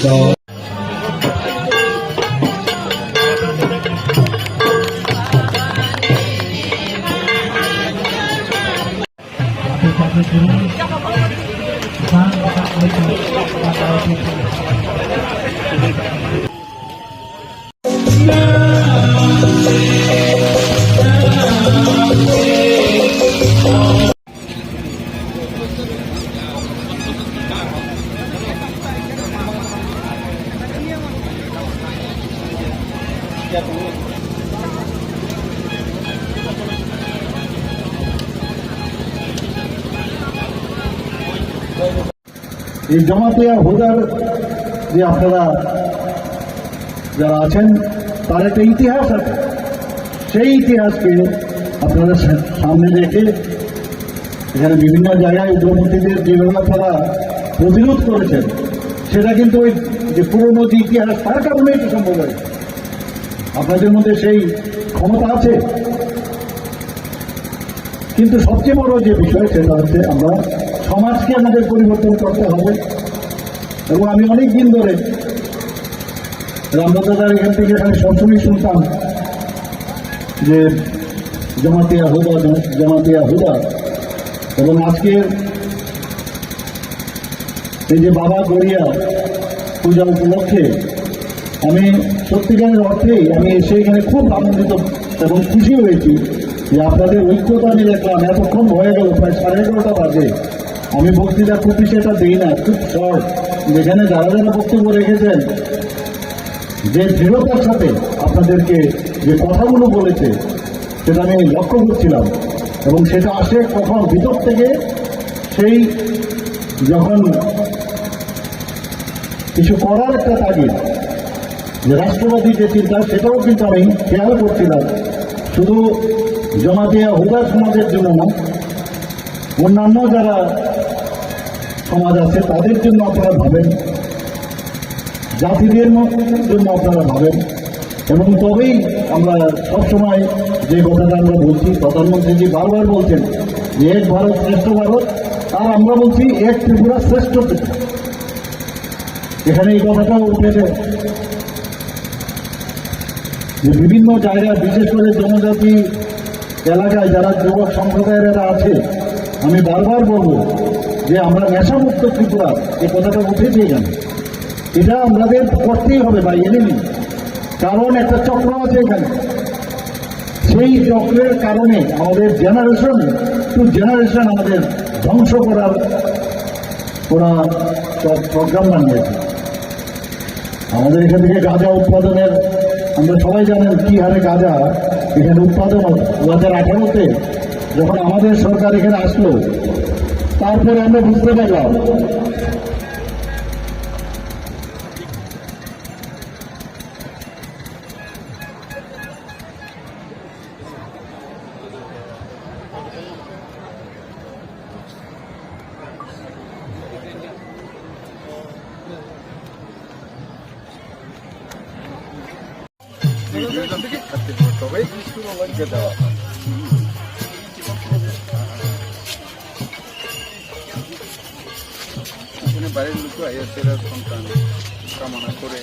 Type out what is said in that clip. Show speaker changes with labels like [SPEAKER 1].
[SPEAKER 1] এই জামাতিয়া হুদার যে আপনারা যারা আছেন তার একটা ইতিহাস আছে, সেই ইতিহাসকে আপনারা সামনে রেখে এখানে বিভিন্ন জায়গায় উগ্রপন্থীদের যেভাবে আপনারা প্রতিরোধ করেছেন, সেটা কিন্তু ওই যে পুরনো যে ইতিহাস তার কারণেই তো সম্ভব হয়। আপনাদের মধ্যে সেই ক্ষমতা আছে, কিন্তু সবচেয়ে বড় যে বিষয় সেটা হচ্ছে আমরা সমাজকে আমাদের পরিবর্তন করতে হবে। এবং আমি অনেক দিন ধরে রামদাদার এখান থেকে এখানে সবসময় শুনতাম যে জামাতিয়া হুদা, এবং আজকের এই যে বাবা গড়িয়া পূজা উপলক্ষে আমি সত্যিকারের অর্থেই আমি এসে এখানে খুব আনন্দিত এবং খুশি হয়েছি যে আপনাদের ঐক্যতা আমি দেখলাম। এতক্ষণ হয়ে গেল, প্রায় 11:30 বাজে। আমি বক্তৃতা খুব সেটা দিই না, খুব শর্ট। যেখানে যারা যারা বক্তব্য রেখেছেন, যে দৃঢ়তার সাথে আপনাদেরকে যে কথাগুলো বলেছে সেটা আমি লক্ষ্য করছিলাম, এবং সেটা আসে কখন ভিতর থেকে, সেই যখন কিছু করার একটা তাগিদ, যে রাষ্ট্রবাদী যে চিন্তা, সেটাও কিন্তু আমি খেয়াল করছিলাম। শুধু জামাতিয়া হুদা সমাজের জন্য না, অন্যান্য যারা সমাজ আছে তাদের জন্য আপনারা ভাবেন, জাতিদের জন্য আপনারা ভাবেন। এবং তবেই আমরা সবসময় যে কথাটা আমরা বলছি, প্রধানমন্ত্রীজি বারবার বলছেন যে এক ভারত শ্রেষ্ঠ ভারত, আর আমরা বলছি এক ত্রিপুরা শ্রেষ্ঠ ত্রিপুরা। এখানে এই কথাটাও উঠেছে যে বিভিন্ন জায়গায়, বিশেষ করে জনজাতি এলাকায় যারা যুবক সম্প্রদায়েরা আছে, আমি বারবার বলবো যে আমরা নেশামুক্ত ত্রিপুরা, এই কথাটা উঠেছে এখানে। এটা আমাদের করতেই হবে বা এনিমি, কারণ একটা চক্র আছে এখানে। সেই চক্রের কারণে আমাদের জেনারেশন টু জেনারেশন আমাদের ধ্বংস করার ওরা প্রোগ্রাম বানিয়েছে। আমাদের এখান থেকে গাঁজা উৎপাদনের, আমরা সবাই জানেন কি হারে গাঁজা এখানে উৎপাদন হয়। 2018-তে যখন আমাদের সরকার এখানে আসলো, তারপরে আমরা বুঝতে পারলাম
[SPEAKER 2] বাড়ির লোক সন্তান কামনা করে